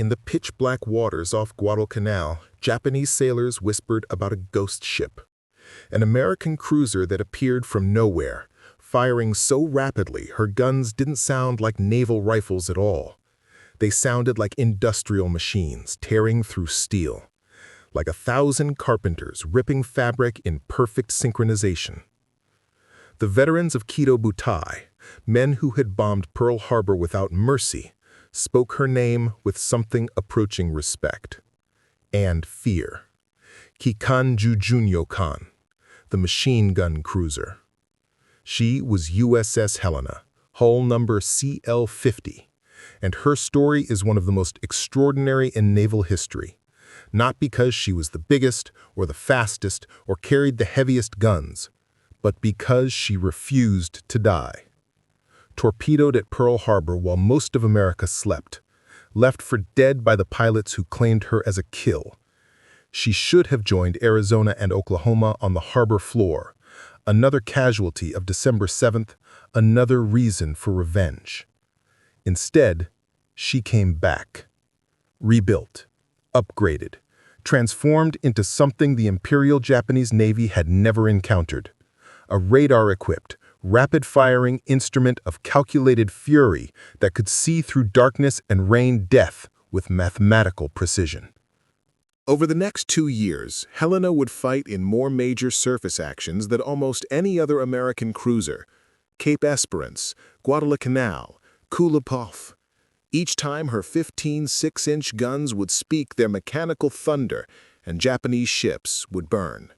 in the pitch-black waters off Guadalcanal, Japanese sailors whispered about a ghost ship. An American cruiser that appeared from nowhere, firing so rapidly her guns didn't sound like naval rifles at all. They sounded like industrial machines tearing through steel, like 1,000 carpenters ripping fabric in perfect synchronization. The veterans of Kido Butai, men who had bombed Pearl Harbor without mercy, spoke her name with something approaching respect and fear. Kikan-jū jun'yōkan, the machine gun cruiser. She was USS Helena, hull number CL-50, and her story is one of the most extraordinary in naval history, not because she was the biggest or the fastest or carried the heaviest guns, but because she refused to die. Torpedoed at Pearl Harbor while most of America slept, left for dead by the pilots who claimed her as a kill. She should have joined Arizona and Oklahoma on the harbor floor, another casualty of December 7th, another reason for revenge. Instead, she came back, rebuilt, upgraded, transformed into something the Imperial Japanese Navy had never encountered. A radar-equipped, rapid-firing instrument of calculated fury that could see through darkness and rain death with mathematical precision. Over the next 2 years, Helena would fight in more major surface actions than almost any other American cruiser: Cape Esperance, Guadalcanal, Kulapov. Each time her 15 6-inch guns would speak their mechanical thunder and Japanese ships would burn.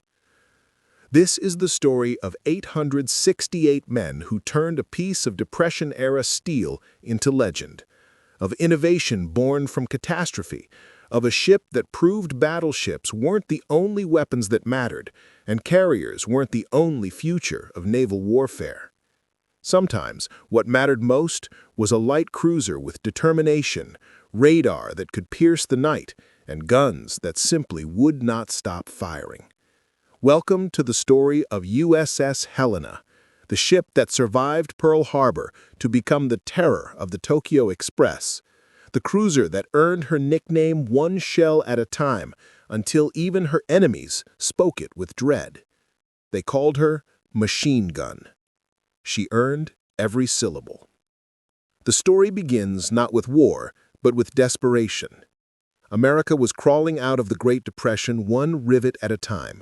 This is the story of 868 men who turned a piece of Depression-era steel into legend, of innovation born from catastrophe, of a ship that proved battleships weren't the only weapons that mattered, and carriers weren't the only future of naval warfare. Sometimes, what mattered most was a light cruiser with determination, radar that could pierce the night, and guns that simply would not stop firing. Welcome to the story of USS Helena, the ship that survived Pearl Harbor to become the terror of the Tokyo Express, the cruiser that earned her nickname one shell at a time until even her enemies spoke it with dread. They called her Machine Gun. She earned every syllable. The story begins not with war, but with desperation. America was crawling out of the Great Depression one rivet at a time.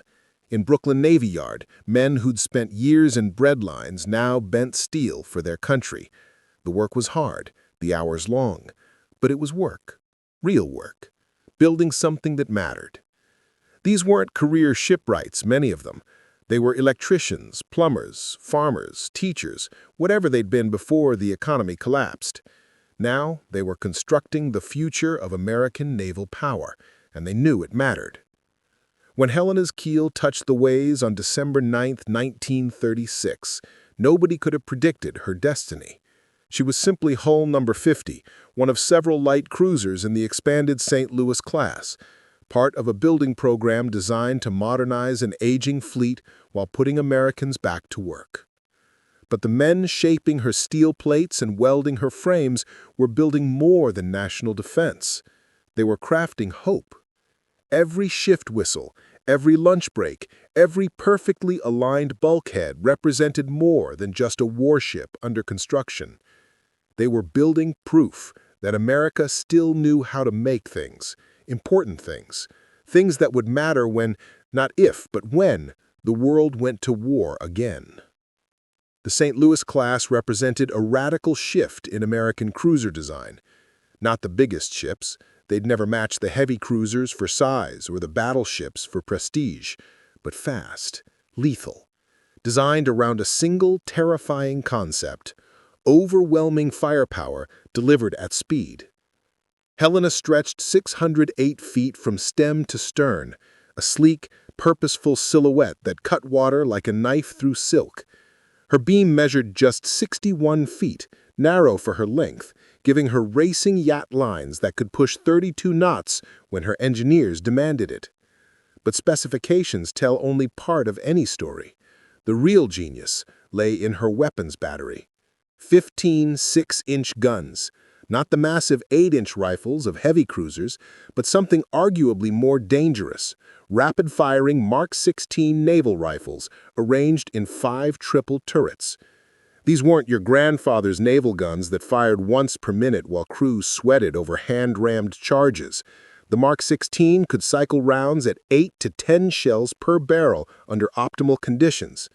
In Brooklyn Navy Yard, men who'd spent years in bread lines now bent steel for their country. The work was hard, the hours long, but it was work, real work, building something that mattered. These weren't career shipwrights, many of them. They were electricians, plumbers, farmers, teachers, whatever they'd been before the economy collapsed. Now they were constructing the future of American naval power, and they knew it mattered. When Helena's keel touched the waves on December 9, 1936, nobody could have predicted her destiny. She was simply hull number 50, one of several light cruisers in the expanded St. Louis class, part of a building program designed to modernize an aging fleet while putting Americans back to work. But the men shaping her steel plates and welding her frames were building more than national defense. They were crafting hope. Every shift whistle, every lunch break, every perfectly aligned bulkhead represented more than just a warship under construction. They were building proof that America still knew how to make things, important things, things that would matter when, not if, but when, the world went to war again. The St. Louis class represented a radical shift in American cruiser design. Not the biggest ships. They'd never match the heavy cruisers for size or the battleships for prestige, but fast, lethal, designed around a single terrifying concept: overwhelming firepower delivered at speed. Helena stretched 608 feet from stem to stern, a sleek, purposeful silhouette that cut water like a knife through silk. Her beam measured just 61 feet, narrow for her length, giving her racing yacht lines that could push 32 knots when her engineers demanded it. But specifications tell only part of any story. The real genius lay in her weapons battery. 15 6-inch guns, Not the massive 8-inch rifles of heavy cruisers, but something arguably more dangerous, rapid-firing Mark 16 naval rifles arranged in 5 triple turrets. These weren't your grandfather's naval guns that fired once per minute while crews sweated over hand-rammed charges. The Mark 16 could cycle rounds at 8 to 10 shells per barrel under optimal conditions.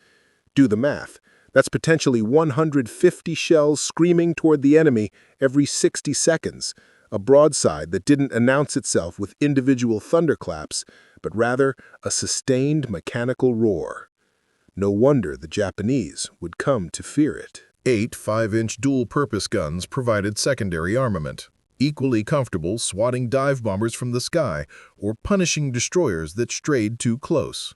Do the math. That's potentially 150 shells screaming toward the enemy every 60 seconds, a broadside that didn't announce itself with individual thunderclaps, but rather a sustained mechanical roar. No wonder the Japanese would come to fear it. 8 5-inch dual-purpose guns provided secondary armament, equally comfortable swatting dive bombers from the sky or punishing destroyers that strayed too close.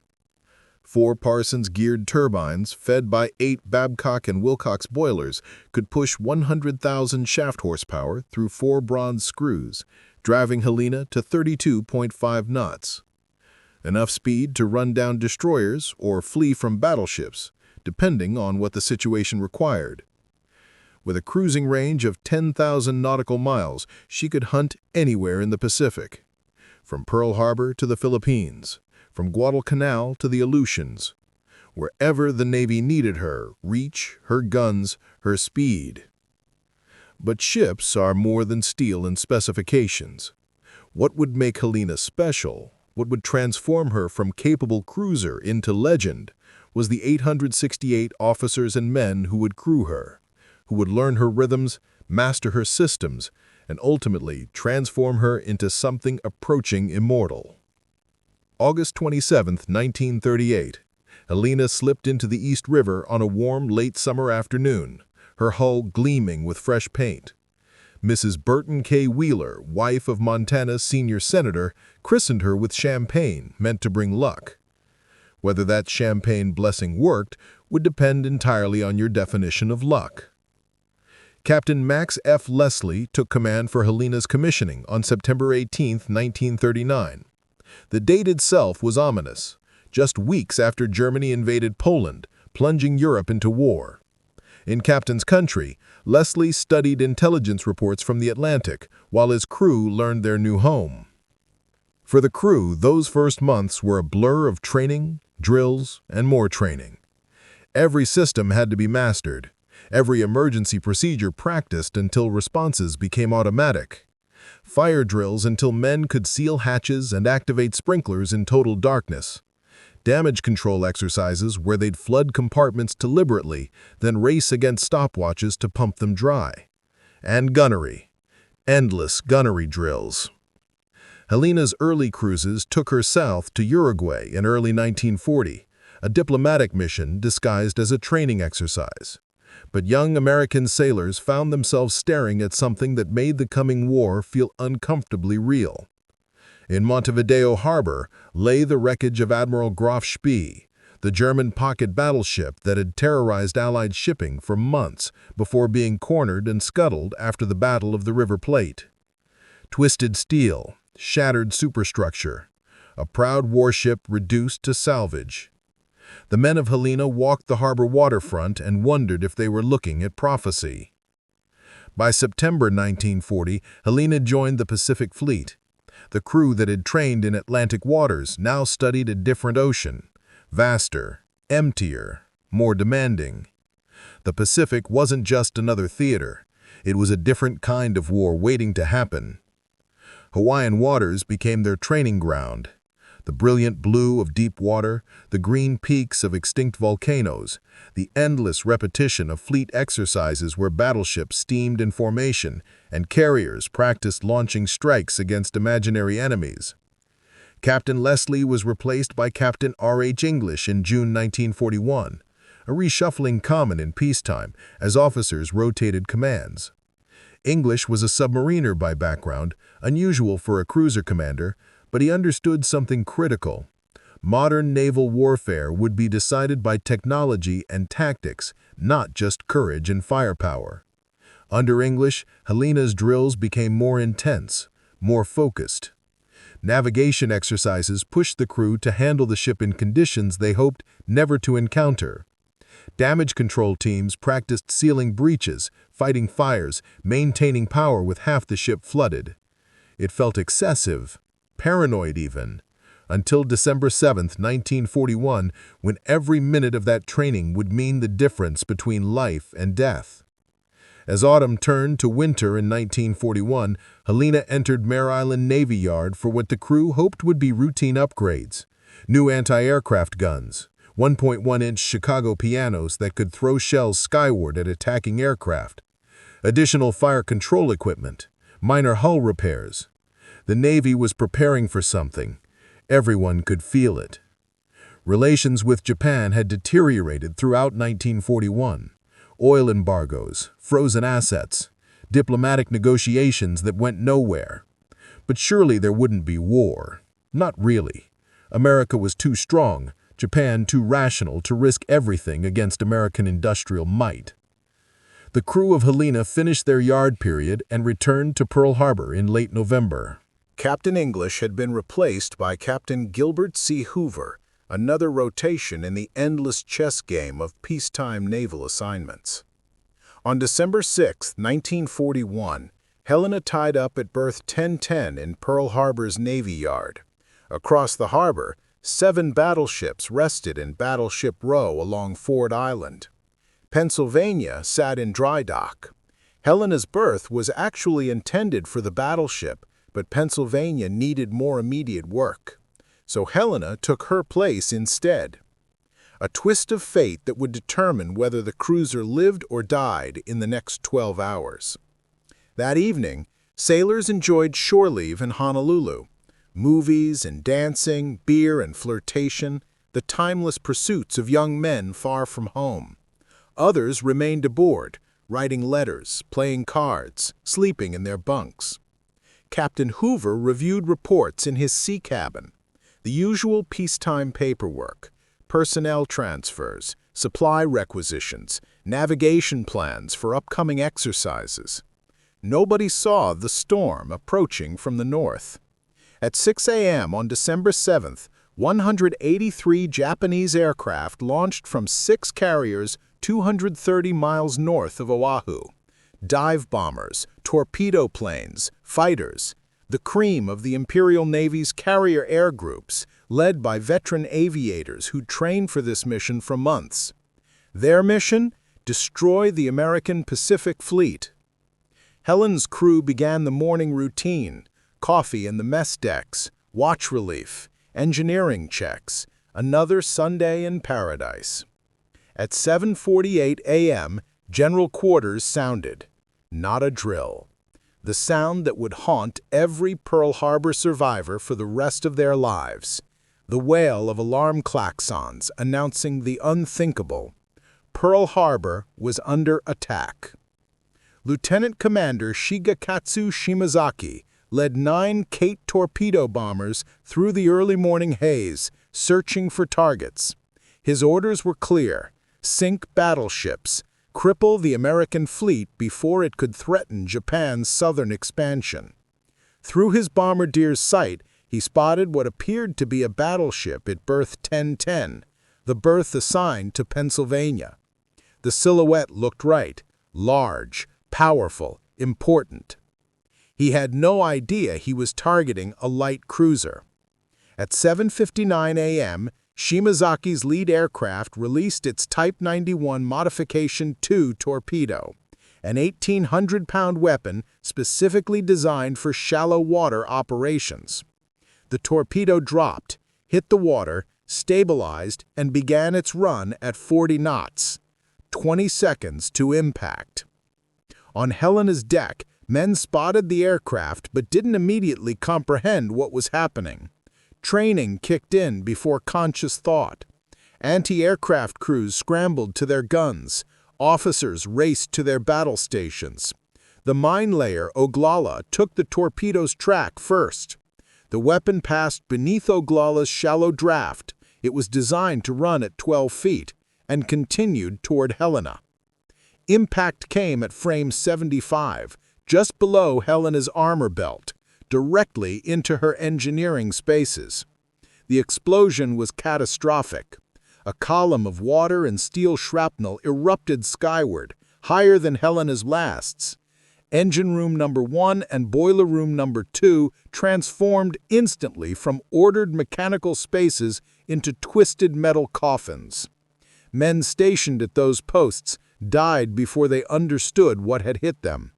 4 Parsons-geared turbines, fed by 8 Babcock and Wilcox boilers, could push 100,000 shaft horsepower through 4 bronze screws, driving Helena to 32.5 knots. Enough speed to run down destroyers or flee from battleships, depending on what the situation required. With a cruising range of 10,000 nautical miles, she could hunt anywhere in the Pacific, from Pearl Harbor to the Philippines, from Guadalcanal to the Aleutians. Wherever the Navy needed her reach, her guns, her speed. But ships are more than steel and specifications. What would make Helena special, what would transform her from capable cruiser into legend, was the 868 officers and men who would crew her, who would learn her rhythms, master her systems, and ultimately transform her into something approaching immortal. August 27, 1938, Helena slipped into the East River on a warm, late summer afternoon, her hull gleaming with fresh paint. Mrs. Burton K. Wheeler, wife of Montana's senior senator, christened her with champagne meant to bring luck. Whether that champagne blessing worked would depend entirely on your definition of luck. Captain Max F. Leslie took command for Helena's commissioning on September 18, 1939. The date itself was ominous, just weeks after Germany invaded Poland, plunging Europe into war. In Captain's country, Leslie studied intelligence reports from the Atlantic, while his crew learned their new home. For the crew, those first months were a blur of training, drills, and more training. Every system had to be mastered, every emergency procedure practiced until responses became automatic. Fire drills until men could seal hatches and activate sprinklers in total darkness. Damage control exercises where they'd flood compartments deliberately, then race against stopwatches to pump them dry. And gunnery. Endless gunnery drills. Helena's early cruises took her south to Uruguay in early 1940, a diplomatic mission disguised as a training exercise. But young American sailors found themselves staring at something that made the coming war feel uncomfortably real. In Montevideo Harbor lay the wreckage of Admiral Graf Spee, the German pocket battleship that had terrorized Allied shipping for months before being cornered and scuttled after the Battle of the River Plate. Twisted steel, shattered superstructure, a proud warship reduced to salvage. The men of Helena walked the harbor waterfront and wondered if they were looking at prophecy. By September 1940, Helena joined the Pacific Fleet. The crew that had trained in Atlantic waters now studied a different ocean, vaster, emptier, more demanding. The Pacific wasn't just another theater. It was a different kind of war waiting to happen. Hawaiian waters became their training ground. The brilliant blue of deep water, the green peaks of extinct volcanoes, the endless repetition of fleet exercises where battleships steamed in formation and carriers practiced launching strikes against imaginary enemies. Captain Leslie was replaced by Captain R.H. English in June 1941, a reshuffling common in peacetime as officers rotated commands. English was a submariner by background, unusual for a cruiser commander, but he understood something critical. Modern naval warfare would be decided by technology and tactics, not just courage and firepower. Under English, Helena's drills became more intense, more focused. Navigation exercises pushed the crew to handle the ship in conditions they hoped never to encounter. Damage control teams practiced sealing breaches, fighting fires, maintaining power with half the ship flooded. It felt excessive, paranoid even, until December 7, 1941, when every minute of that training would mean the difference between life and death. As autumn turned to winter in 1941, Helena entered Mare Island Navy Yard for what the crew hoped would be routine upgrades. New anti-aircraft guns, 1.1-inch Chicago pianos that could throw shells skyward at attacking aircraft, additional fire control equipment, minor hull repairs. The Navy was preparing for something. Everyone could feel it. Relations with Japan had deteriorated throughout 1941. Oil embargoes, frozen assets, diplomatic negotiations that went nowhere. But surely there wouldn't be war. Not really. America was too strong, Japan too rational to risk everything against American industrial might. The crew of Helena finished their yard period and returned to Pearl Harbor in late November. Captain English had been replaced by Captain Gilbert C. Hoover, another rotation in the endless chess game of peacetime naval assignments. On December 6, 1941, Helena tied up at berth 1010 in Pearl Harbor's Navy Yard. Across the harbor, 7 battleships rested in Battleship Row along Ford Island. Pennsylvania sat in dry dock. Helena's berth was actually intended for the battleship, but Pennsylvania needed more immediate work. So Helena took her place instead. A twist of fate that would determine whether the cruiser lived or died in the next 12 hours. That evening, sailors enjoyed shore leave in Honolulu. Movies and dancing, beer and flirtation, the timeless pursuits of young men far from home. Others remained aboard, writing letters, playing cards, sleeping in their bunks. Captain Hoover reviewed reports in his sea cabin. The usual peacetime paperwork, personnel transfers, supply requisitions, navigation plans for upcoming exercises. Nobody saw the storm approaching from the north. At 6 a.m. on December 7th, 183 Japanese aircraft launched from 6 carriers 230 miles north of Oahu. Dive bombers, torpedo planes, fighters, the cream of the Imperial Navy's carrier air groups, led by veteran aviators who'd trained for this mission for months. Their mission? Destroy the American Pacific Fleet. Helen's crew began the morning routine, coffee in the mess decks, watch relief, engineering checks, another Sunday in paradise. At 7:48 a.m., General Quarters sounded. Not a drill. The sound that would haunt every Pearl Harbor survivor for the rest of their lives. The wail of alarm klaxons announcing the unthinkable. Pearl Harbor was under attack. Lieutenant Commander Shigekatsu Shimazaki led 9 Kate torpedo bombers through the early morning haze, searching for targets. His orders were clear: sink battleships, cripple the American fleet before it could threaten Japan's southern expansion. Through his bombardier's sight, he spotted what appeared to be a battleship at berth 1010, the berth assigned to Pennsylvania. The silhouette looked right: large, powerful, important. He had no idea he was targeting a light cruiser. At 7:59 a.m., Shimazaki's lead aircraft released its Type 91 Modification II torpedo, an 1,800-pound weapon specifically designed for shallow water operations. The torpedo dropped, hit the water, stabilized, and began its run at 40 knots, 20 seconds to impact. On Helena's deck, men spotted the aircraft but didn't immediately comprehend what was happening. Training kicked in before conscious thought. Anti-aircraft crews scrambled to their guns. Officers raced to their battle stations. The mine layer, Oglala, took the torpedo's track first. The weapon passed beneath Oglala's shallow draft. It was designed to run at 12 feet and continued toward Helena. Impact came at frame 75, just below Helena's armor belt, directly into her engineering spaces. The explosion was catastrophic. A column of water and steel shrapnel erupted skyward, higher than Helena's lasts. Engine room number 1 and boiler room number 2 transformed instantly from ordered mechanical spaces into twisted metal coffins. Men stationed at those posts died before they understood what had hit them.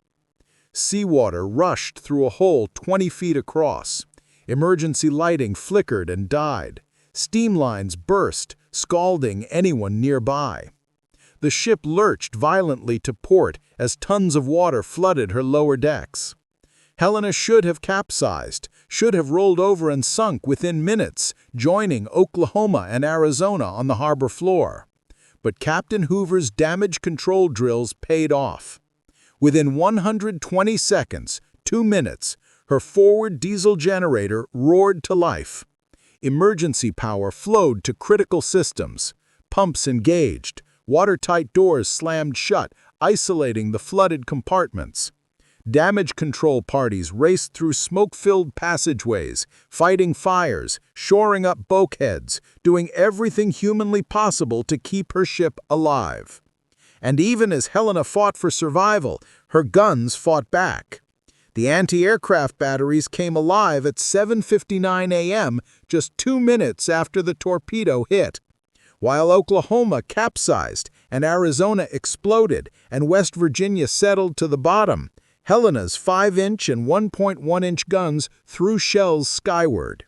Seawater rushed through a hole 20 feet across. Emergency lighting flickered and died. Steam lines burst, scalding anyone nearby. The ship lurched violently to port as tons of water flooded her lower decks. Helena should have capsized, should have rolled over and sunk within minutes, joining Oklahoma and Arizona on the harbor floor. But Captain Hoover's damage control drills paid off. Within 120 seconds, 2 minutes, her forward diesel generator roared to life. Emergency power flowed to critical systems. Pumps engaged. Watertight doors slammed shut, isolating the flooded compartments. Damage control parties raced through smoke-filled passageways, fighting fires, shoring up bulkheads, doing everything humanly possible to keep her ship alive. And even as Helena fought for survival, her guns fought back. The anti-aircraft batteries came alive at 7:59 a.m., just 2 minutes after the torpedo hit. While Oklahoma capsized and Arizona exploded and West Virginia settled to the bottom, Helena's 5-inch and 1.1-inch guns threw shells skyward.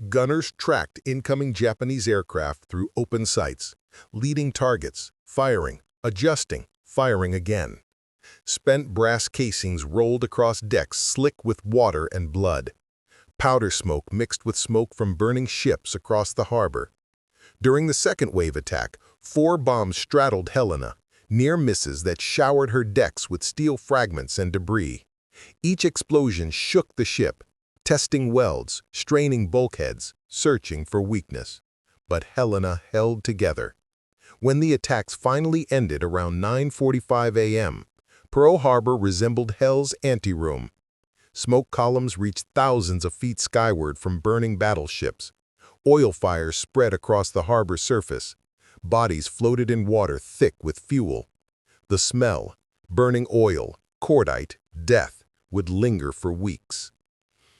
Gunners tracked incoming Japanese aircraft through open sights, leading targets, firing, adjusting, firing again. Spent brass casings rolled across decks slick with water and blood. Powder smoke mixed with smoke from burning ships across the harbor. During the second wave attack, 4 bombs straddled Helena, near misses that showered her decks with steel fragments and debris. Each explosion shook the ship, testing welds, straining bulkheads, searching for weakness. But Helena held together. When the attacks finally ended around 9:45 a.m., Pearl Harbor resembled hell's anteroom. Smoke columns reached thousands of feet skyward from burning battleships. Oil fires spread across the harbor surface. Bodies floated in water thick with fuel. The smell, burning oil, cordite, death, would linger for weeks.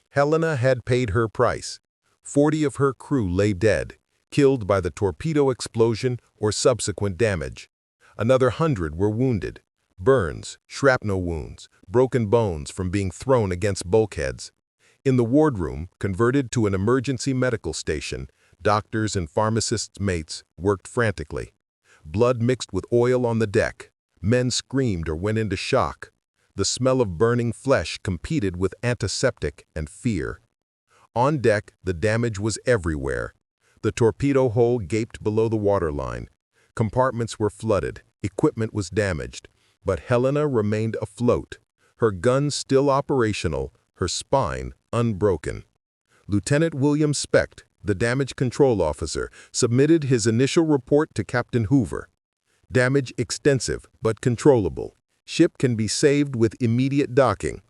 Helena had paid her price. 40 of her crew lay dead, killed by the torpedo explosion or subsequent damage. Another 100 were wounded. Burns, shrapnel wounds, broken bones from being thrown against bulkheads. In the wardroom, converted to an emergency medical station, doctors and pharmacists' mates worked frantically. Blood mixed with oil on the deck. Men screamed or went into shock. The smell of burning flesh competed with antiseptic and fear. On deck, the damage was everywhere. The torpedo hole gaped below the waterline. Compartments were flooded. Equipment was damaged. But Helena remained afloat, her guns still operational, her spine unbroken. Lieutenant William Specht, the damage control officer, submitted his initial report to Captain Hoover. Damage extensive but controllable. Ship can be saved with immediate docking.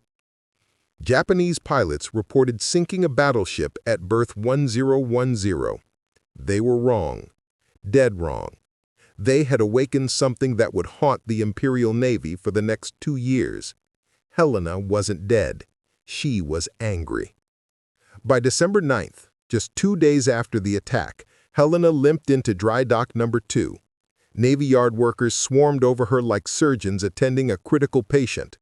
Japanese pilots reported sinking a battleship at berth 1010. They were wrong. Dead wrong. They had awakened something that would haunt the Imperial Navy for the next 2 years. Helena wasn't dead. She was angry. By December 9th, just 2 days after the attack, Helena limped into dry dock number 2. Navy Yard workers swarmed over her like surgeons attending a critical patient.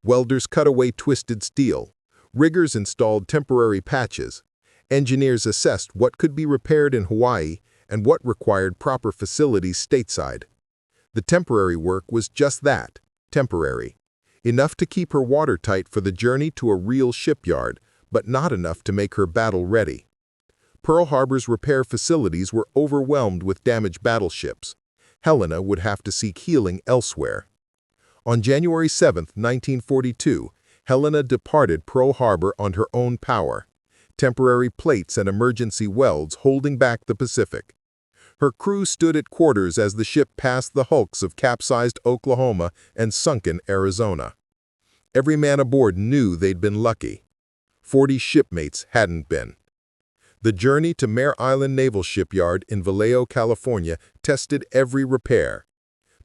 Welders cut away twisted steel. Riggers installed temporary patches. Engineers assessed what could be repaired in Hawaii and what required proper facilities stateside. The temporary work was just that, temporary. Enough to keep her watertight for the journey to a real shipyard, but not enough to make her battle-ready. Pearl Harbor's repair facilities were overwhelmed with damaged battleships. Helena would have to seek healing elsewhere. On January 7, 1942, Helena departed Pearl Harbor on her own power, temporary plates and emergency welds holding back the Pacific. Her crew stood at quarters as the ship passed the hulks of capsized Oklahoma and sunken Arizona. Every man aboard knew they'd been lucky. 40 shipmates hadn't been. The journey to Mare Island Naval Shipyard in Vallejo, California, tested every repair.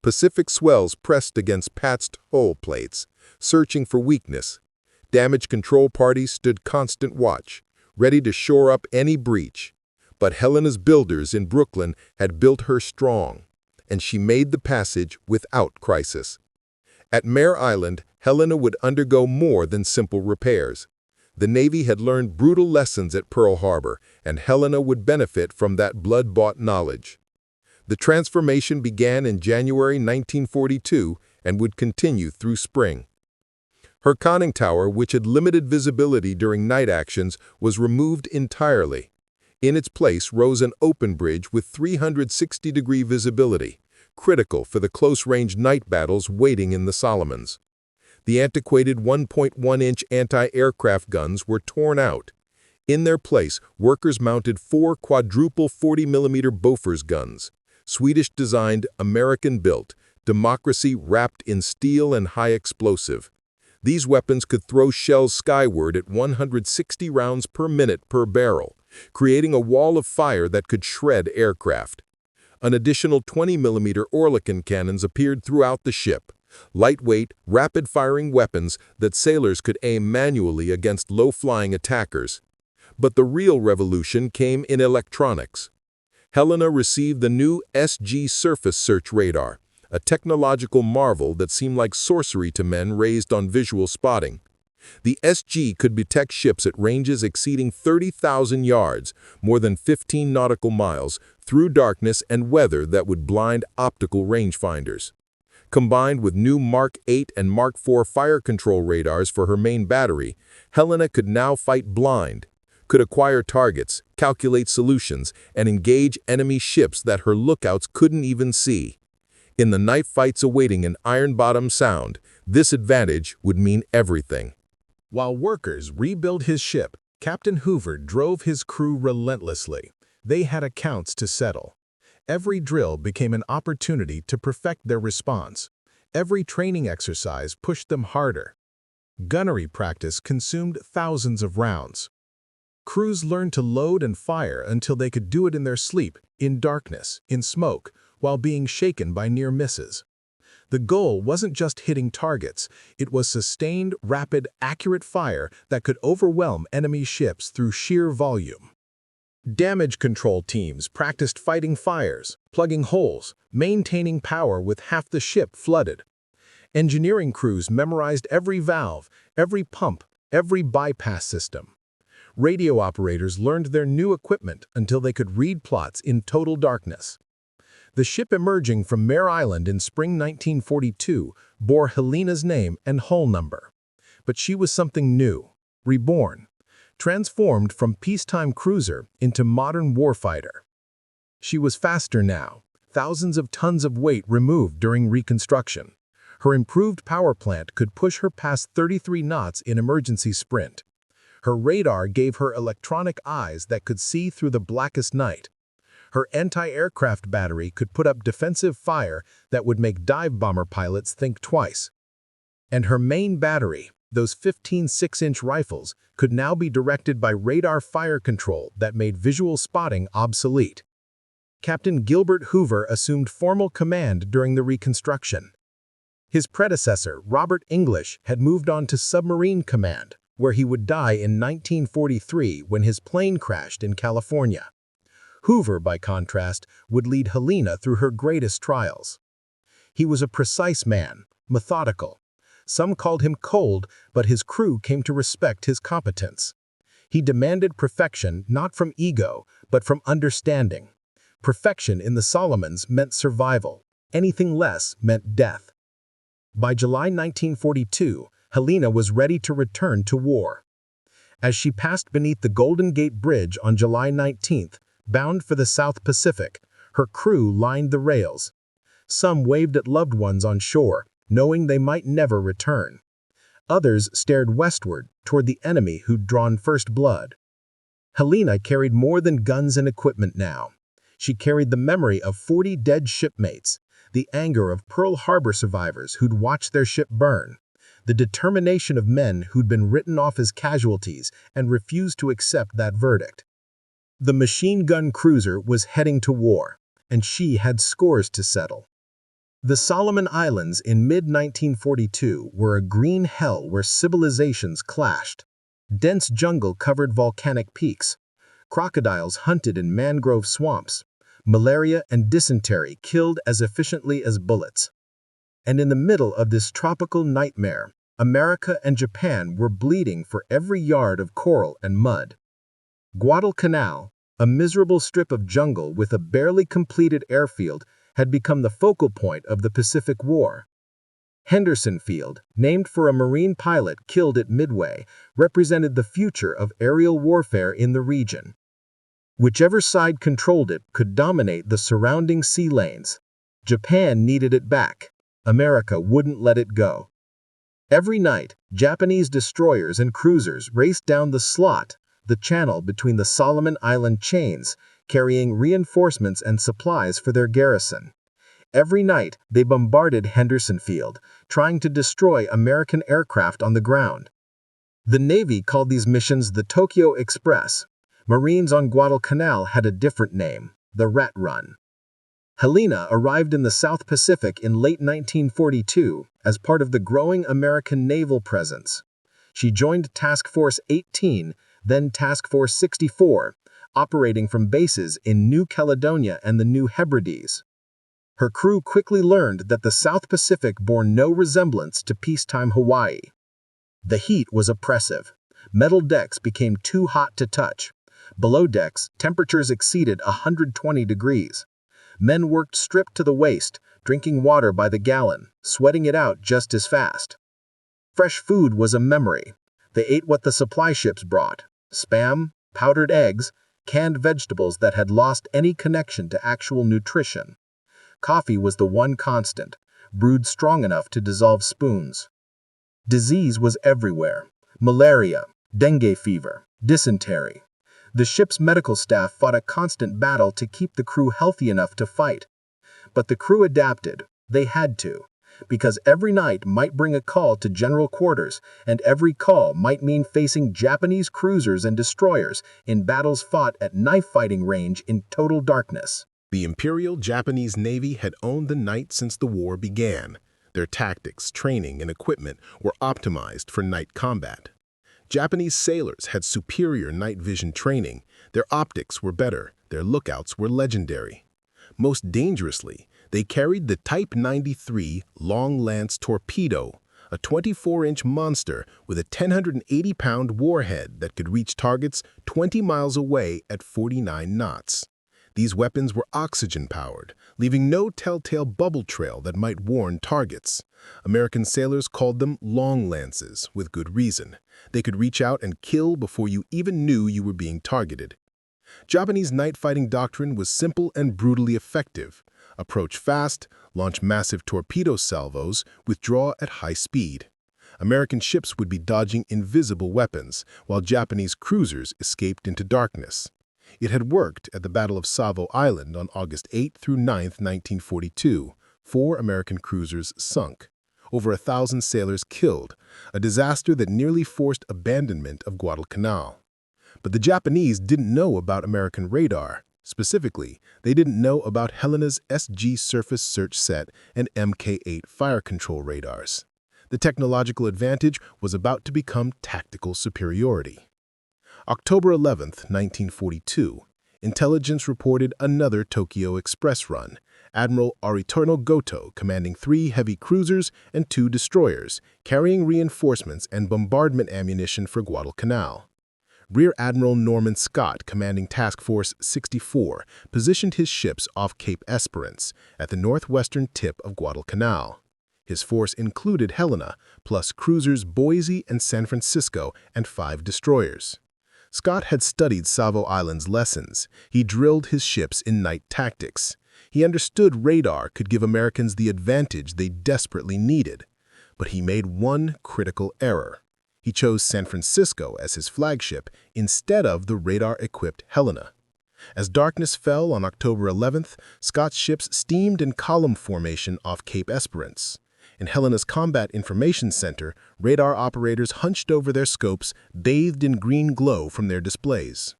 Pacific swells pressed against patched hull plates, searching for weakness. Damage control parties stood constant watch, ready to shore up any breach. But Helena's builders in Brooklyn had built her strong, and she made the passage without crisis. At Mare Island, Helena would undergo more than simple repairs. The Navy had learned brutal lessons at Pearl Harbor, and Helena would benefit from that blood-bought knowledge. The transformation began in January 1942 and would continue through spring. Her conning tower, which had limited visibility during night actions, was removed entirely. In its place rose an open bridge with 360-degree visibility, critical for the close-range night battles waiting in the Solomons. The antiquated 1.1-inch anti-aircraft guns were torn out. In their place, workers mounted 4 quadruple 40mm Bofors guns, Swedish-designed, American-built, democracy wrapped in steel and high explosive. These weapons could throw shells skyward at 160 rounds per minute per barrel, creating a wall of fire that could shred aircraft. An additional 20mm Oerlikon cannons appeared throughout the ship, lightweight, rapid-firing weapons that sailors could aim manually against low-flying attackers. But the real revolution came in electronics. Helena received the new SG surface search radar, a technological marvel that seemed like sorcery to men raised on visual spotting. The SG could detect ships at ranges exceeding 30,000 yards, more than 15 nautical miles, through darkness and weather that would blind optical rangefinders. Combined with new Mark 8 and Mark 4 fire control radars for her main battery, Helena could now fight blind, could acquire targets, calculate solutions, and engage enemy ships that her lookouts couldn't even see. In the night fights awaiting an Iron-Bottom Sound, this advantage would mean everything. While workers rebuilt his ship, Captain Hoover drove his crew relentlessly. They had accounts to settle. Every drill became an opportunity to perfect their response. Every training exercise pushed them harder. Gunnery practice consumed thousands of rounds. Crews learned to load and fire until they could do it in their sleep, in darkness, in smoke, while being shaken by near misses. The goal wasn't just hitting targets, it was sustained, rapid, accurate fire that could overwhelm enemy ships through sheer volume. Damage control teams practiced fighting fires, plugging holes, maintaining power with half the ship flooded. Engineering crews memorized every valve, every pump, every bypass system. Radio operators learned their new equipment until they could read plots in total darkness. The ship emerging from Mare Island in spring 1942 bore Helena's name and hull number. But she was something new, reborn, transformed from peacetime cruiser into modern warfighter. She was faster now, thousands of tons of weight removed during reconstruction. Her improved power plant could push her past 33 knots in emergency sprint. Her radar gave her electronic eyes that could see through the blackest night. Her anti-aircraft battery could put up defensive fire that would make dive bomber pilots think twice. And her main battery, those 15 6-inch rifles, could now be directed by radar fire control that made visual spotting obsolete. Captain Gilbert Hoover assumed formal command during the reconstruction. His predecessor, Robert English, had moved on to submarine command, where he would die in 1943 when his plane crashed in California. Hoover, by contrast, would lead Helena through her greatest trials. He was a precise man, methodical. Some called him cold, but his crew came to respect his competence. He demanded perfection not from ego, but from understanding. Perfection in the Solomons meant survival. Anything less meant death. By July 1942, Helena was ready to return to war. As she passed beneath the Golden Gate Bridge on July 19th, bound for the South Pacific, her crew lined the rails. Some waved at loved ones on shore, knowing they might never return. Others stared westward, toward the enemy who'd drawn first blood. Helena carried more than guns and equipment now. She carried the memory of 40 dead shipmates, the anger of Pearl Harbor survivors who'd watched their ship burn, the determination of men who'd been written off as casualties and refused to accept that verdict. The machine gun cruiser was heading to war, and she had scores to settle. The Solomon Islands in mid-1942 were a green hell where civilizations clashed. Dense jungle covered volcanic peaks. Crocodiles hunted in mangrove swamps. Malaria and dysentery killed as efficiently as bullets. And in the middle of this tropical nightmare, America and Japan were bleeding for every yard of coral and mud. Guadalcanal, a miserable strip of jungle with a barely completed airfield, had become the focal point of the Pacific War. Henderson Field, named for a Marine pilot killed at Midway, represented the future of aerial warfare in the region. Whichever side controlled it could dominate the surrounding sea lanes. Japan needed it back. America wouldn't let it go. Every night, Japanese destroyers and cruisers raced down the slot, the channel between the Solomon Island chains, carrying reinforcements and supplies for their garrison. Every night, they bombarded Henderson Field, trying to destroy American aircraft on the ground. The Navy called these missions the Tokyo Express. Marines on Guadalcanal had a different name, the Rat Run. Helena arrived in the South Pacific in late 1942 as part of the growing American naval presence. She joined Task Force 18, then Task Force 64, operating from bases in New Caledonia and the New Hebrides. Her crew quickly learned that the South Pacific bore no resemblance to peacetime Hawaii. The heat was oppressive. Metal decks became too hot to touch. Below decks, temperatures exceeded 120 degrees. Men worked stripped to the waist, drinking water by the gallon, sweating it out just as fast. Fresh food was a memory. They ate what the supply ships brought: Spam, powdered eggs, canned vegetables that had lost any connection to actual nutrition. Coffee was the one constant, brewed strong enough to dissolve spoons. Disease was everywhere: malaria, dengue fever, dysentery. The ship's medical staff fought a constant battle to keep the crew healthy enough to fight. But the crew adapted. They had to, because every night might bring a call to general quarters, and every call might mean facing Japanese cruisers and destroyers in battles fought at knife-fighting range in total darkness. The Imperial Japanese Navy had owned the night since the war began. Their tactics, training, and equipment were optimized for night combat. Japanese sailors had superior night vision training. Their optics were better. Their lookouts were legendary. Most dangerously, they carried the Type 93 Long Lance Torpedo, a 24-inch monster with a 1,080-pound warhead that could reach targets 20 miles away at 49 knots. These weapons were oxygen-powered, leaving no telltale bubble trail that might warn targets. American sailors called them long lances, with good reason. They could reach out and kill before you even knew you were being targeted. Japanese night-fighting doctrine was simple and brutally effective. Approach fast, launch massive torpedo salvos, withdraw at high speed. American ships would be dodging invisible weapons, while Japanese cruisers escaped into darkness. It had worked at the Battle of Savo Island on August 8 through 9, 1942. 4 American cruisers sunk. Over 1,000 sailors killed, a disaster that nearly forced abandonment of Guadalcanal. But the Japanese didn't know about American radar. Specifically, they didn't know about Helena's SG surface search set and Mk8 fire control radars. The technological advantage was about to become tactical superiority. October 11, 1942, intelligence reported another Tokyo Express run. Admiral Aritono Goto commanding 3 heavy cruisers and 2 destroyers, carrying reinforcements and bombardment ammunition for Guadalcanal. Rear Admiral Norman Scott, commanding Task Force 64, positioned his ships off Cape Esperance, at the northwestern tip of Guadalcanal. His force included Helena, plus cruisers Boise and San Francisco, and 5 destroyers. Scott had studied Savo Island's lessons. He drilled his ships in night tactics. He understood radar could give Americans the advantage they desperately needed. But he made one critical error. He chose San Francisco as his flagship instead of the radar-equipped Helena. As darkness fell on October 11th, Scott's ships steamed in column formation off Cape Esperance. In Helena's Combat Information Center, radar operators hunched over their scopes, bathed in green glow from their displays.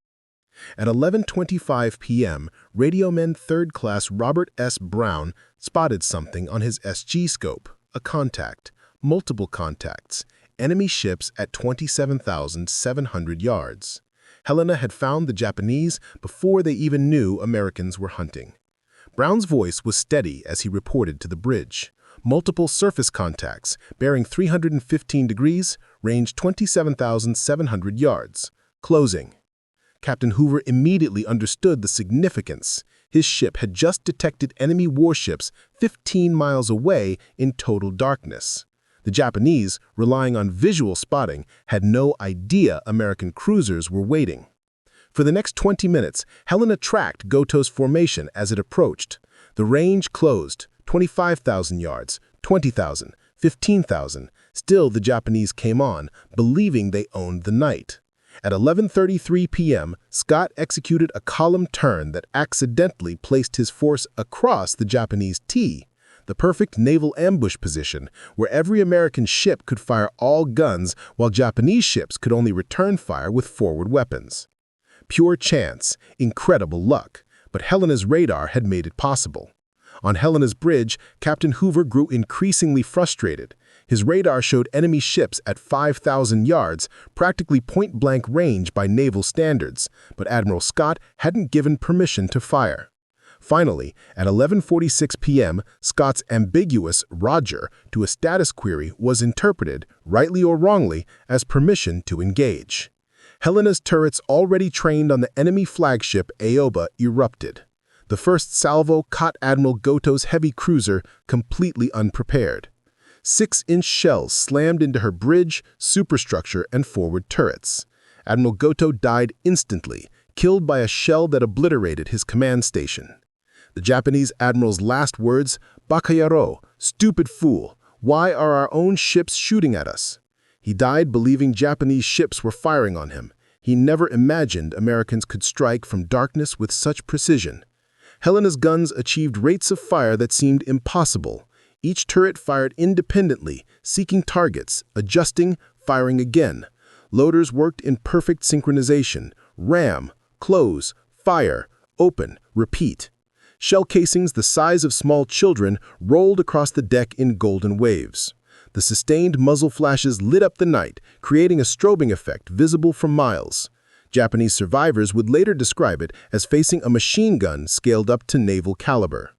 At 11:25 p.m., radioman 3rd Class Robert S. Brown spotted something on his SG scope, a contact, multiple contacts, enemy ships at 27,700 yards. Helena had found the Japanese before they even knew Americans were hunting. Brown's voice was steady as he reported to the bridge. Multiple surface contacts, bearing 315 degrees, range 27,700 yards. Closing. Captain Hoover immediately understood the significance. His ship had just detected enemy warships 15 miles away in total darkness. The Japanese, relying on visual spotting, had no idea American cruisers were waiting. For the next 20 minutes, Helena tracked Goto's formation as it approached. The range closed, 25,000 yards, 20,000, 15,000. Still, the Japanese came on, believing they owned the night. At 11:33 p.m., Scott executed a column turn that accidentally placed his force across the Japanese T, the perfect naval ambush position where every American ship could fire all guns while Japanese ships could only return fire with forward weapons. Pure chance, incredible luck, but Helena's radar had made it possible. On Helena's bridge, Captain Hoover grew increasingly frustrated. His radar showed enemy ships at 5,000 yards, practically point-blank range by naval standards, but Admiral Scott hadn't given permission to fire. Finally, at 11:46 p.m., Scott's ambiguous "Roger" to a status query was interpreted, rightly or wrongly, as permission to engage. Helena's turrets already trained on the enemy flagship Aoba erupted. The first salvo caught Admiral Goto's heavy cruiser completely unprepared. 6-inch shells slammed into her bridge, superstructure, and forward turrets. Admiral Goto died instantly, killed by a shell that obliterated his command station. The Japanese admiral's last words, "Bakayaro, stupid fool, why are our own ships shooting at us?" He died believing Japanese ships were firing on him. He never imagined Americans could strike from darkness with such precision. Helena's guns achieved rates of fire that seemed impossible. Each turret fired independently, seeking targets, adjusting, firing again. Loaders worked in perfect synchronization. Ram, close, fire, open, repeat. Shell casings the size of small children rolled across the deck in golden waves. The sustained muzzle flashes lit up the night, creating a strobing effect visible from miles. Japanese survivors would later describe it as facing a machine gun scaled up to naval caliber.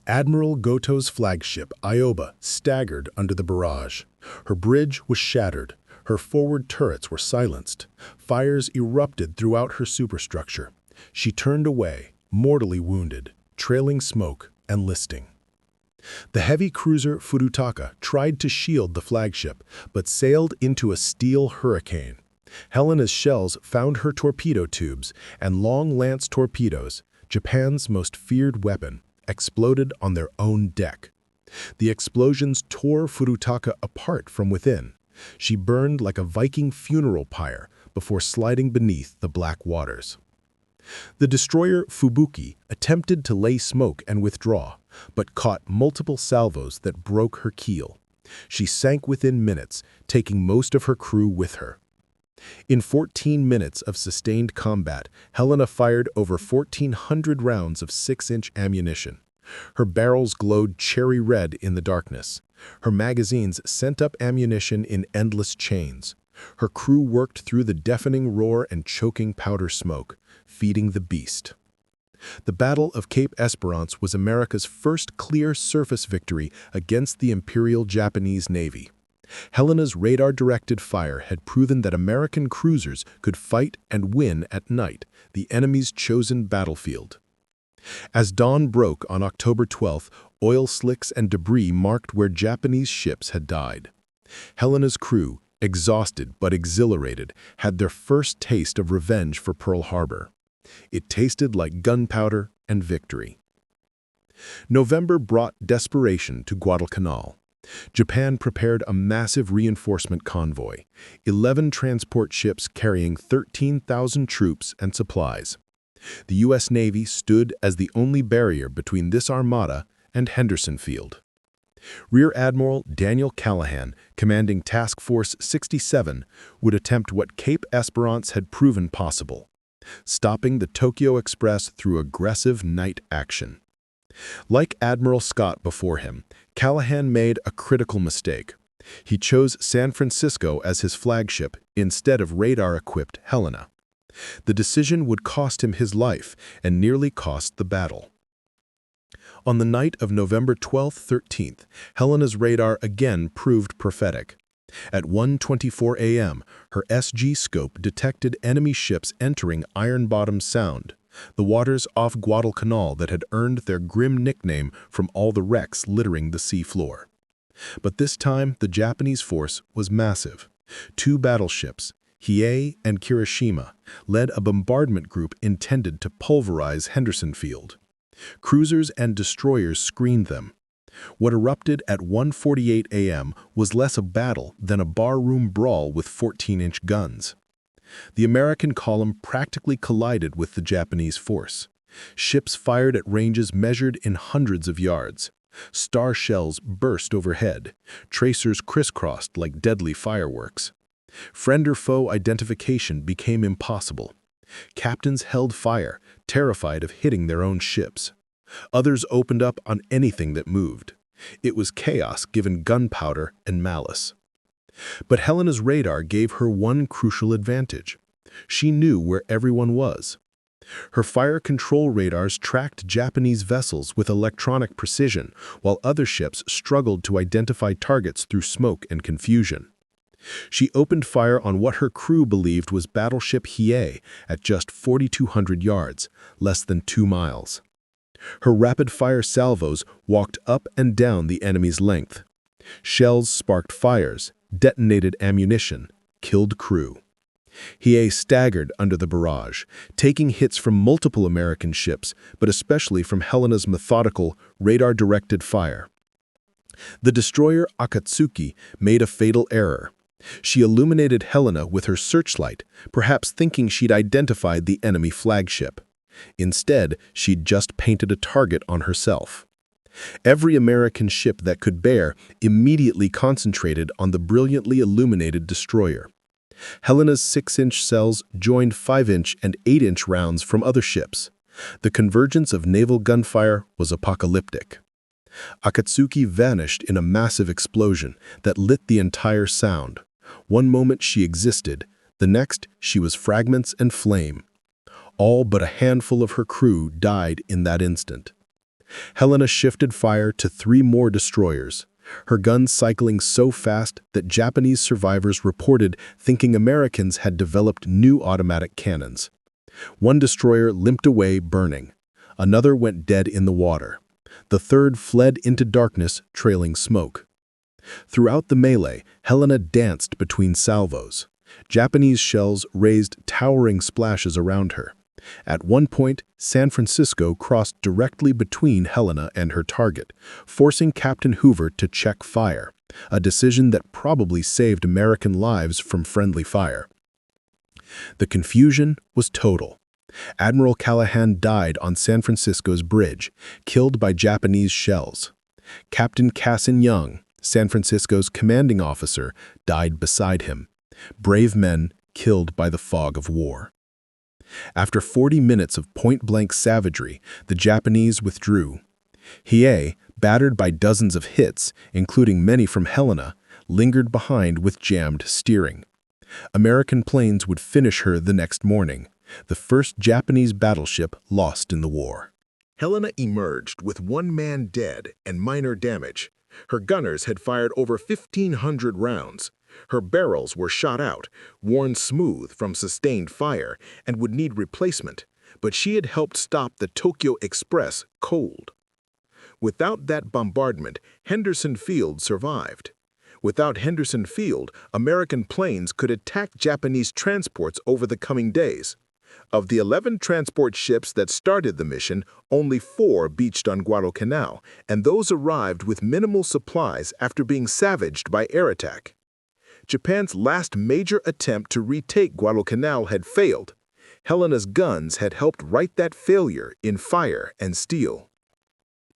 Admiral Goto's flagship, Aoba, staggered under the barrage. Her bridge was shattered. Her forward turrets were silenced. Fires erupted throughout her superstructure. She turned away, mortally wounded, trailing smoke and listing. The heavy cruiser Furutaka tried to shield the flagship, but sailed into a steel hurricane. Helena's shells found her torpedo tubes, and long lance torpedoes, Japan's most feared weapon, exploded on their own deck. The explosions tore Furutaka apart from within. She burned like a Viking funeral pyre before sliding beneath the black waters. The destroyer Fubuki attempted to lay smoke and withdraw, but caught multiple salvos that broke her keel. She sank within minutes, taking most of her crew with her. In 14 minutes of sustained combat, Helena fired over 1,400 rounds of 6-inch ammunition. Her barrels glowed cherry red in the darkness. Her magazines sent up ammunition in endless chains. Her crew worked through the deafening roar and choking powder smoke, feeding the beast. The Battle of Cape Esperance was America's first clear surface victory against the Imperial Japanese Navy. Helena's radar-directed fire had proven that American cruisers could fight and win at night, the enemy's chosen battlefield. As dawn broke on October 12th, oil slicks and debris marked where Japanese ships had died. Helena's crew, exhausted but exhilarated, had their first taste of revenge for Pearl Harbor. It tasted like gunpowder and victory. November brought desperation to Guadalcanal. Japan prepared a massive reinforcement convoy, 11 transport ships carrying 13,000 troops and supplies. The U.S. Navy stood as the only barrier between this armada and Henderson Field. Rear Admiral Daniel Callahan, commanding Task Force 67, would attempt what Cape Esperance had proven possible: stopping the Tokyo Express through aggressive night action. Like Admiral Scott before him, Callahan made a critical mistake. He chose San Francisco as his flagship instead of radar-equipped Helena. The decision would cost him his life and nearly cost the battle. On the night of November 12-13th, Helena's radar again proved prophetic. At 1:24 a.m., her SG scope detected enemy ships entering Iron Bottom Sound, the waters off Guadalcanal that had earned their grim nickname from all the wrecks littering the seafloor. But this time, the Japanese force was massive. 2 battleships, Hiei and Kirishima, led a bombardment group intended to pulverize Henderson Field. Cruisers and destroyers screened them. What erupted at 1:48 a.m. was less a battle than a barroom brawl with 14-inch guns. The American column practically collided with the Japanese force. Ships fired at ranges measured in hundreds of yards. Star shells burst overhead. Tracers crisscrossed like deadly fireworks. Friend or foe identification became impossible. Captains held fire, terrified of hitting their own ships. Others opened up on anything that moved. It was chaos given gunpowder and malice. But Helena's radar gave her one crucial advantage. She knew where everyone was. Her fire control radars tracked Japanese vessels with electronic precision, while other ships struggled to identify targets through smoke and confusion. She opened fire on what her crew believed was battleship Hiei at just 4,200 yards, less than 2 miles. Her rapid-fire salvos walked up and down the enemy's length. Shells sparked fires, detonated ammunition, killed crew. Hiei staggered under the barrage, taking hits from multiple American ships, but especially from Helena's methodical, radar-directed fire. The destroyer Akatsuki made a fatal error. She illuminated Helena with her searchlight, perhaps thinking she'd identified the enemy flagship. Instead, she'd just painted a target on herself. Every American ship that could bear immediately concentrated on the brilliantly illuminated destroyer. Helena's 6-inch cells joined 5-inch and 8-inch rounds from other ships. The convergence of naval gunfire was apocalyptic. Akatsuki vanished in a massive explosion that lit the entire sound. One moment she existed, the next she was fragments and flame. All but a handful of her crew died in that instant. Helena shifted fire to 3 more destroyers, her guns cycling so fast that Japanese survivors reported thinking Americans had developed new automatic cannons. One destroyer limped away burning. Another went dead in the water. The third fled into darkness, trailing smoke. Throughout the melee, Helena danced between salvos. Japanese shells raised towering splashes around her. At one point, San Francisco crossed directly between Helena and her target, forcing Captain Hoover to check fire, a decision that probably saved American lives from friendly fire. The confusion was total. Admiral Callahan died on San Francisco's bridge, killed by Japanese shells. Captain Cassin Young, San Francisco's commanding officer, died beside him. Brave men killed by the fog of war. After 40 minutes of point-blank savagery, the Japanese withdrew. Hiei, battered by dozens of hits, including many from Helena, lingered behind with jammed steering. American planes would finish her the next morning, the first Japanese battleship lost in the war. Helena emerged with 1 man dead and minor damage. Her gunners had fired over 1,500 rounds. Her barrels were shot out, worn smooth from sustained fire, and would need replacement, but she had helped stop the Tokyo Express cold. Without that bombardment, Henderson Field survived. Without Henderson Field, American planes could attack Japanese transports over the coming days. Of the 11 transport ships that started the mission, only 4 beached on Guadalcanal, and those arrived with minimal supplies after being savaged by air attack. Japan's last major attempt to retake Guadalcanal had failed. Helena's guns had helped right that failure in fire and steel.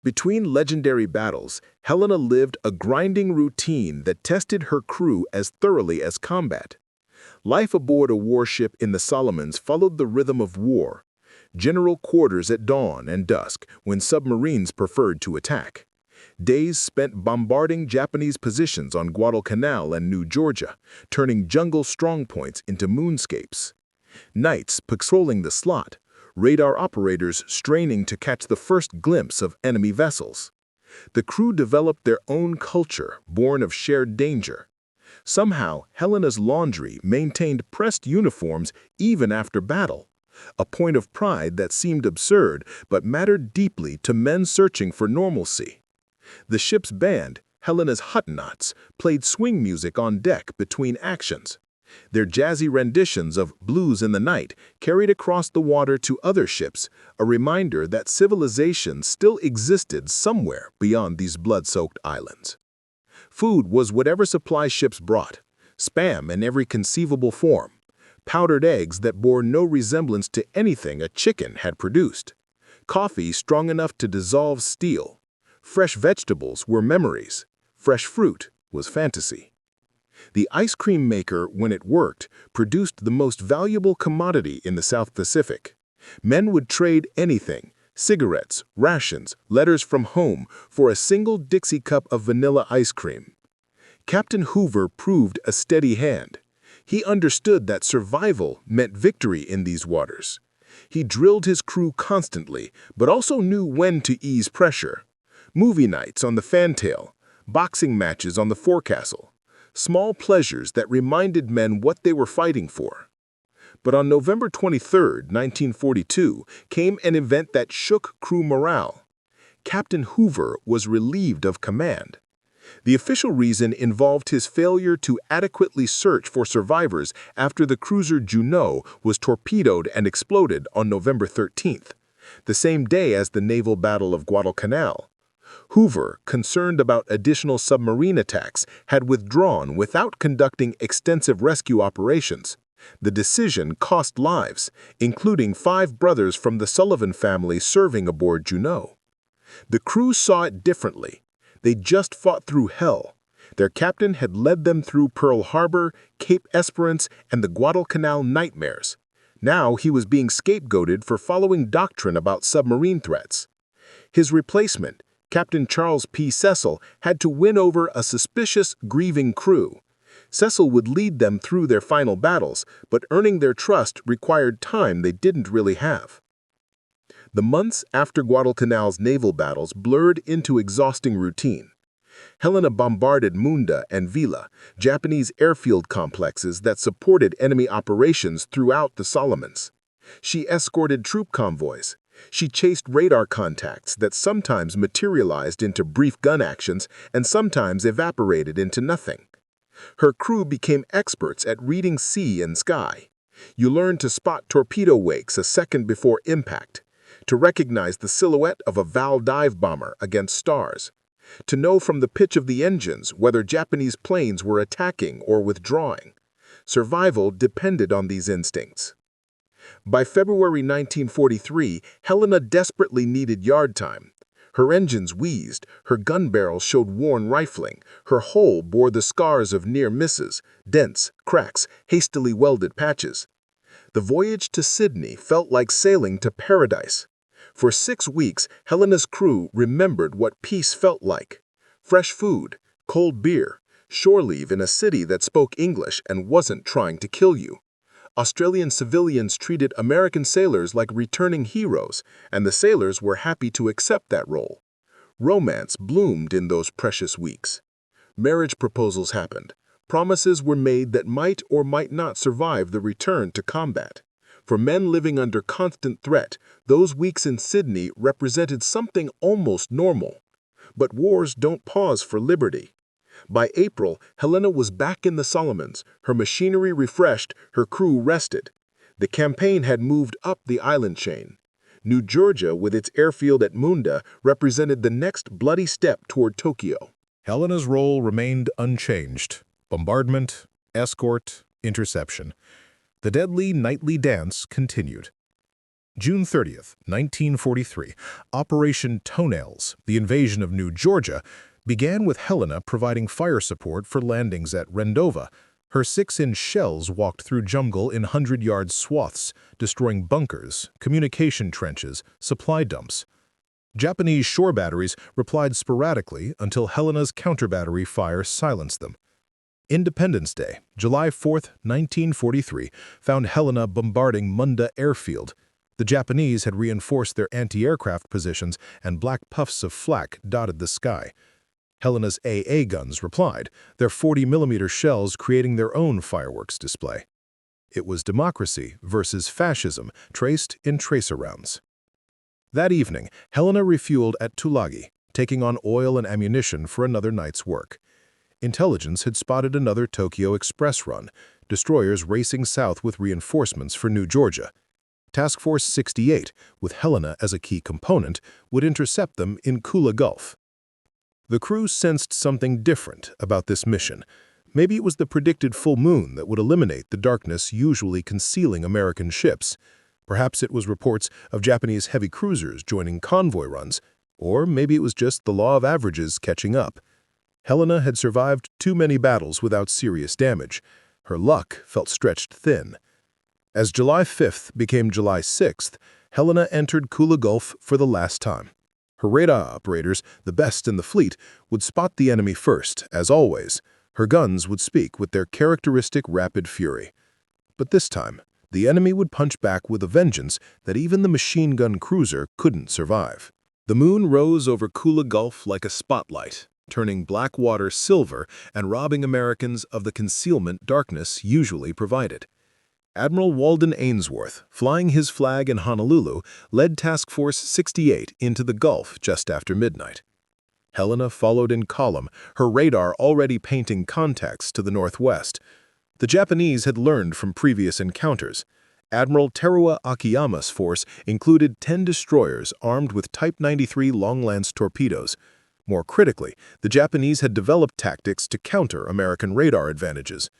Between legendary battles, Helena lived a grinding routine that tested her crew as thoroughly as combat. Life aboard a warship in the Solomons followed the rhythm of war. General quarters at dawn and dusk when submarines preferred to attack. Days spent bombarding Japanese positions on Guadalcanal and New Georgia, turning jungle strongpoints into moonscapes. Nights patrolling the slot, radar operators straining to catch the first glimpse of enemy vessels. The crew developed their own culture, born of shared danger. Somehow, Helena's laundry maintained pressed uniforms even after battle, a point of pride that seemed absurd but mattered deeply to men searching for normalcy. The ship's band, Helena's Hutnots, played swing music on deck between actions. Their jazzy renditions of Blues in the Night carried across the water to other ships, a reminder that civilization still existed somewhere beyond these blood-soaked islands. Food was whatever supply ships brought, spam in every conceivable form, powdered eggs that bore no resemblance to anything a chicken had produced, coffee strong enough to dissolve steel. Fresh vegetables were memories, fresh fruit was fantasy. The ice cream maker, when it worked, produced the most valuable commodity in the South Pacific. Men would trade anything, cigarettes, rations, letters from home, for a single Dixie cup of vanilla ice cream. Captain Hoover proved a steady hand. He understood that survival meant victory in these waters. He drilled his crew constantly, but also knew when to ease pressure. Movie nights on the fantail, boxing matches on the forecastle, small pleasures that reminded men what they were fighting for. But on November 23, 1942, came an event that shook crew morale. Captain Hoover was relieved of command. The official reason involved his failure to adequately search for survivors after the cruiser Jun'yōkan was torpedoed and exploded on November 13th, the same day as the naval battle of Guadalcanal. Hoover, concerned about additional submarine attacks, had withdrawn without conducting extensive rescue operations. The decision cost lives, including 5 brothers from the Sullivan family serving aboard Jun'yōkan. The crew saw it differently. They'd just fought through hell. Their captain had led them through Pearl Harbor, Cape Esperance, and the Guadalcanal nightmares. Now he was being scapegoated for following doctrine about submarine threats. His replacement, Captain Charles P. Cecil, had to win over a suspicious, grieving crew. Cecil would lead them through their final battles, but earning their trust required time they didn't really have. The months after Guadalcanal's naval battles blurred into exhausting routine. Helena bombarded Munda and Vila, Japanese airfield complexes that supported enemy operations throughout the Solomons. She escorted troop convoys. She chased radar contacts that sometimes materialized into brief gun actions and sometimes evaporated into nothing. Her crew became experts at reading sea and sky. You learned to spot torpedo wakes a second before impact, to recognize the silhouette of a Val dive bomber against stars, to know from the pitch of the engines whether Japanese planes were attacking or withdrawing. Survival depended on these instincts. By February 1943, Helena desperately needed yard time. Her engines wheezed, her gun barrels showed worn rifling, her hull bore the scars of near misses, dents, cracks, hastily welded patches. The voyage to Sydney felt like sailing to paradise. For 6 weeks, Helena's crew remembered what peace felt like. Fresh food, cold beer, shore leave in a city that spoke English and wasn't trying to kill you. Australian civilians treated American sailors like returning heroes, and the sailors were happy to accept that role. Romance bloomed in those precious weeks. Marriage proposals happened. Promises were made that might or might not survive the return to combat. For men living under constant threat, those weeks in Sydney represented something almost normal. But wars don't pause for liberty. By April, Helena was back in the Solomons, her machinery refreshed, her crew rested. The campaign had moved up the island chain. New Georgia, with its airfield at Munda, represented the next bloody step toward Tokyo. Helena's role remained unchanged: bombardment, escort, interception. The deadly nightly dance continued. June 30th, 1943, Operation Toenails, the invasion of New Georgia, began with Helena providing fire support for landings at Rendova, Her 6-inch shells walked through jungle in 100-yard swaths, destroying bunkers, communication trenches, supply dumps. Japanese shore batteries replied sporadically until Helena's counter-battery fire silenced them. Independence Day, July 4, 1943, found Helena bombarding Munda Airfield. The Japanese had reinforced their anti-aircraft positions, and black puffs of flak dotted the sky. Helena's AA guns replied, their 40mm shells creating their own fireworks display. It was democracy versus fascism, traced in tracer rounds. That evening, Helena refueled at Tulagi, taking on oil and ammunition for another night's work. Intelligence had spotted another Tokyo Express run, destroyers racing south with reinforcements for New Georgia. Task Force 68, with Helena as a key component, would intercept them in Kula Gulf. The crew sensed something different about this mission. Maybe it was the predicted full moon that would eliminate the darkness usually concealing American ships. Perhaps it was reports of Japanese heavy cruisers joining convoy runs, or maybe it was just the law of averages catching up. Helena had survived too many battles without serious damage. Her luck felt stretched thin. As July 5th became July 6th, Helena entered Kula Gulf for the last time. Her radar operators, the best in the fleet, would spot the enemy first, as always. Her guns would speak with their characteristic rapid fury. But this time, the enemy would punch back with a vengeance that even the machine gun cruiser couldn't survive. The moon rose over Kula Gulf like a spotlight, turning black water silver and robbing Americans of the concealment darkness usually provided. Admiral Walden Ainsworth, flying his flag in Honolulu, led Task Force 68 into the Gulf just after midnight. Helena followed in column, her radar already painting contacts to the northwest. The Japanese had learned from previous encounters. Admiral Teruo Akiyama's force included 10 destroyers armed with Type 93 long-lance torpedoes. More critically, the Japanese had developed tactics to counter American radar advantages.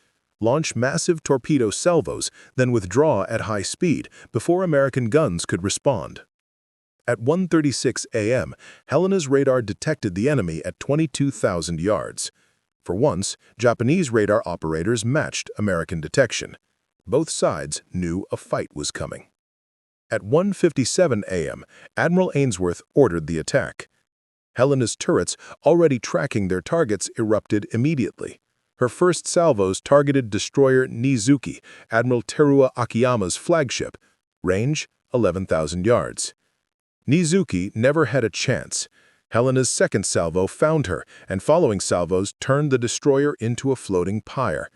Launch massive torpedo salvos, then withdraw at high speed before American guns could respond. At 1:36 a.m., Helena's radar detected the enemy at 22,000 yards. For once, Japanese radar operators matched American detection. Both sides knew a fight was coming. At 1:57 a.m., Admiral Ainsworth ordered the attack. Helena's turrets, already tracking their targets, erupted immediately. Her first salvos targeted destroyer Nizuki, Admiral Teruo Akiyama's flagship. Range, 11,000 yards. Nizuki never had a chance. Helena's second salvo found her, and following salvos turned the destroyer into a floating pyre.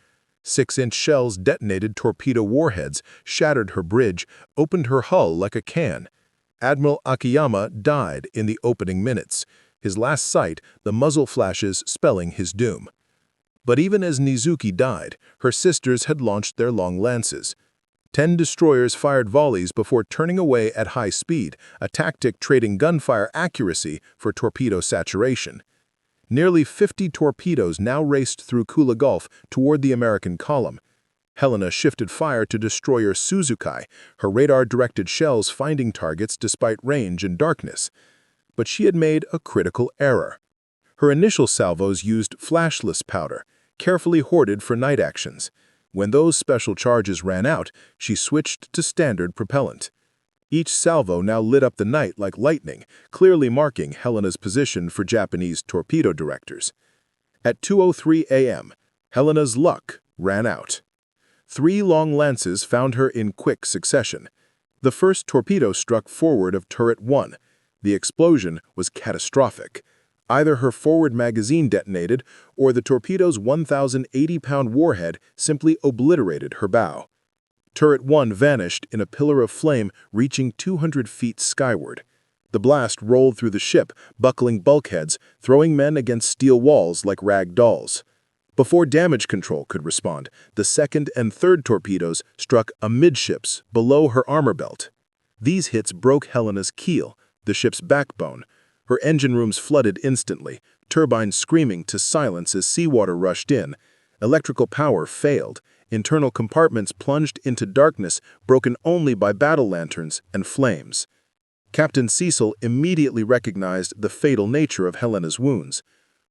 6-inch shells detonated torpedo warheads, shattered her bridge, opened her hull like a can. Admiral Akiyama died in the opening minutes, his last sight the muzzle flashes spelling his doom. But even as Nizuki died, her sisters had launched their long lances. 10 destroyers fired volleys before turning away at high speed, a tactic trading gunfire accuracy for torpedo saturation. Nearly 50 torpedoes now raced through Kula Gulf toward the American column. Helena shifted fire to destroyer Suzuki, her radar-directed shells finding targets despite range and darkness. But she had made a critical error. Her initial salvos used flashless powder, carefully hoarded for night actions. When those special charges ran out, she switched to standard propellant. Each salvo now lit up the night like lightning, clearly marking Helena's position for Japanese torpedo directors. At 2:03 a.m., Helena's luck ran out. 3 long lances found her in quick succession. The first torpedo struck forward of turret 1. The explosion was catastrophic. Either her forward magazine detonated, or the torpedo's 1,080-pound warhead simply obliterated her bow. Turret 1 vanished in a pillar of flame reaching 200 feet skyward. The blast rolled through the ship, buckling bulkheads, throwing men against steel walls like rag dolls. Before damage control could respond, the second and third torpedoes struck amidships below her armor belt. These hits broke Helena's keel, the ship's backbone. Her engine rooms flooded instantly, turbines screaming to silence as seawater rushed in. Electrical power failed. Internal compartments plunged into darkness, broken only by battle lanterns and flames. Captain Cecil immediately recognized the fatal nature of Helena's wounds.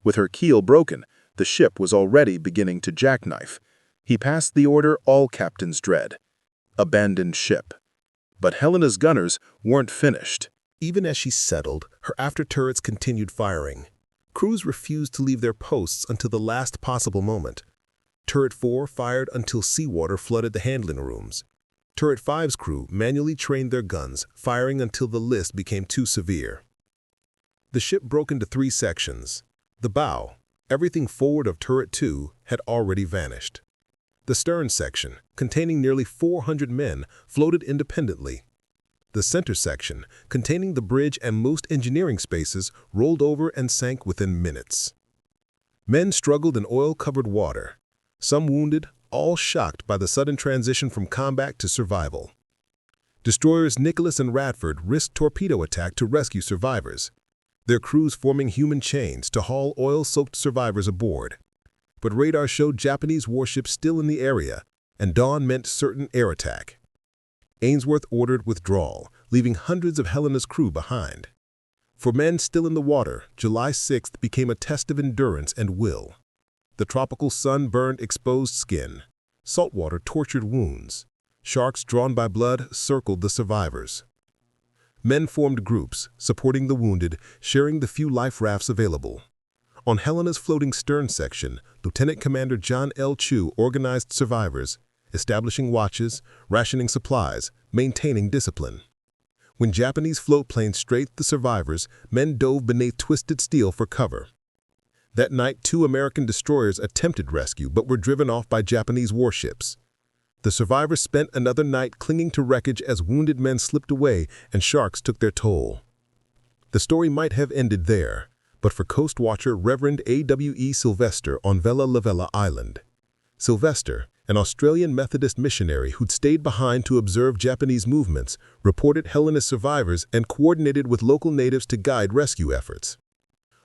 With her keel broken, the ship was already beginning to jackknife. He passed the order all captains dread: abandon ship. But Helena's gunners weren't finished. Even as she settled, her after-turrets continued firing. Crews refused to leave their posts until the last possible moment. Turret 4 fired until seawater flooded the handling rooms. Turret 5's crew manually trained their guns, firing until the list became too severe. The ship broke into 3 sections. The bow, everything forward of Turret 2, had already vanished. The stern section, containing nearly 400 men, floated independently. The center section, containing the bridge and most engineering spaces, rolled over and sank within minutes. Men struggled in oil-covered water, some wounded, all shocked by the sudden transition from combat to survival. Destroyers Nicholas and Radford risked torpedo attack to rescue survivors, their crews forming human chains to haul oil-soaked survivors aboard. But radar showed Japanese warships still in the area, and dawn meant certain air attack. Ainsworth ordered withdrawal, leaving hundreds of Helena's crew behind. For men still in the water, July 6th became a test of endurance and will. The tropical sun burned exposed skin. Saltwater tortured wounds. Sharks drawn by blood circled the survivors. Men formed groups, supporting the wounded, sharing the few life rafts available. On Helena's floating stern section, Lieutenant Commander John L. Chu organized survivors, establishing watches, rationing supplies, maintaining discipline. When Japanese float planes strafed the survivors, men dove beneath twisted steel for cover. That night, 2 American destroyers attempted rescue but were driven off by Japanese warships. The survivors spent another night clinging to wreckage as wounded men slipped away and sharks took their toll. The story might have ended there, but for Coast Watcher Reverend A.W.E. Sylvester on Vella Lavella Island. Sylvester, an Australian Methodist missionary who'd stayed behind to observe Japanese movements, reported Helena's survivors and coordinated with local natives to guide rescue efforts.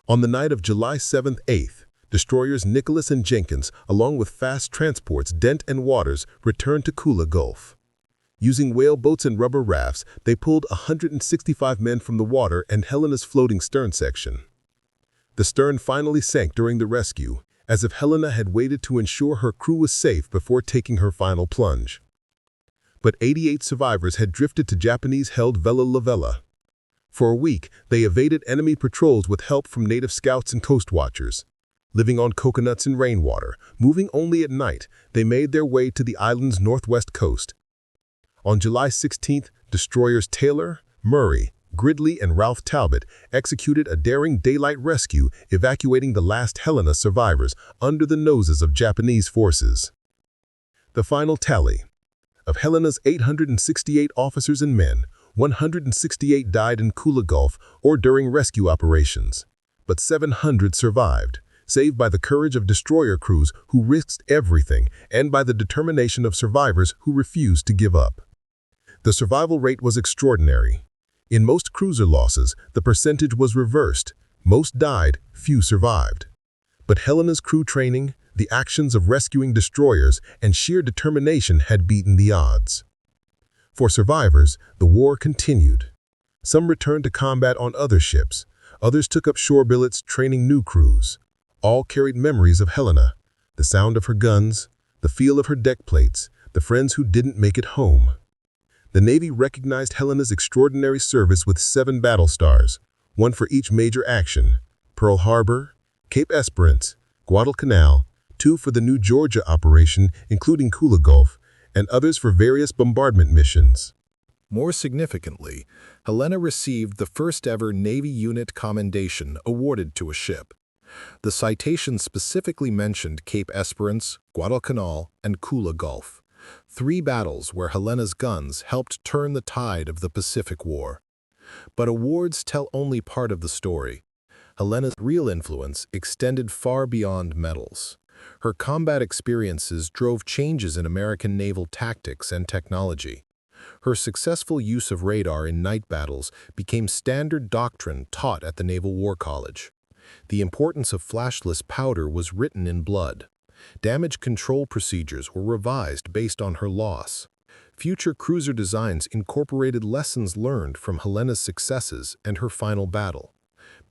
On the night of July 7th-8th, destroyers Nicholas and Jenkins, along with fast transports Dent and Waters, returned to Kula Gulf. Using whaleboats and rubber rafts, they pulled 165 men from the water and Helena's floating stern section. The stern finally sank during the rescue, as if Helena had waited to ensure her crew was safe before taking her final plunge. But 88 survivors had drifted to Japanese-held Vella Lavella. For a week, they evaded enemy patrols with help from native scouts and coast watchers. Living on coconuts and rainwater, moving only at night, they made their way to the island's northwest coast. On July 16th, destroyers Taylor, Murray, Gridley, and Ralph Talbot executed a daring daylight rescue, evacuating the last Helena survivors under the noses of Japanese forces. The final tally: of Helena's 868 officers and men, 168 died in Kula Gulf or during rescue operations, but 700 survived, saved by the courage of destroyer crews who risked everything and by the determination of survivors who refused to give up. The survival rate was extraordinary. In most cruiser losses, the percentage was reversed. Most died, few survived. But Helena's crew training, the actions of rescuing destroyers, and sheer determination had beaten the odds. For survivors, the war continued. Some returned to combat on other ships. Others took up shore billets training new crews. All carried memories of Helena, the sound of her guns, the feel of her deck plates, the friends who didn't make it home. The Navy recognized Helena's extraordinary service with 7 battle stars, 1 for each major action: Pearl Harbor, Cape Esperance, Guadalcanal, 2 for the New Georgia operation, including Kula Gulf, and others for various bombardment missions. More significantly, Helena received the first-ever Navy Unit Commendation awarded to a ship. The citation specifically mentioned Cape Esperance, Guadalcanal, and Kula Gulf, 3 battles where Helena's guns helped turn the tide of the Pacific War. But awards tell only part of the story. Helena's real influence extended far beyond medals. Her combat experiences drove changes in American naval tactics and technology. Her successful use of radar in night battles became standard doctrine taught at the Naval War College. The importance of flashless powder was written in blood. Damage control procedures were revised based on her loss. Future cruiser designs incorporated lessons learned from Helena's successes and her final battle.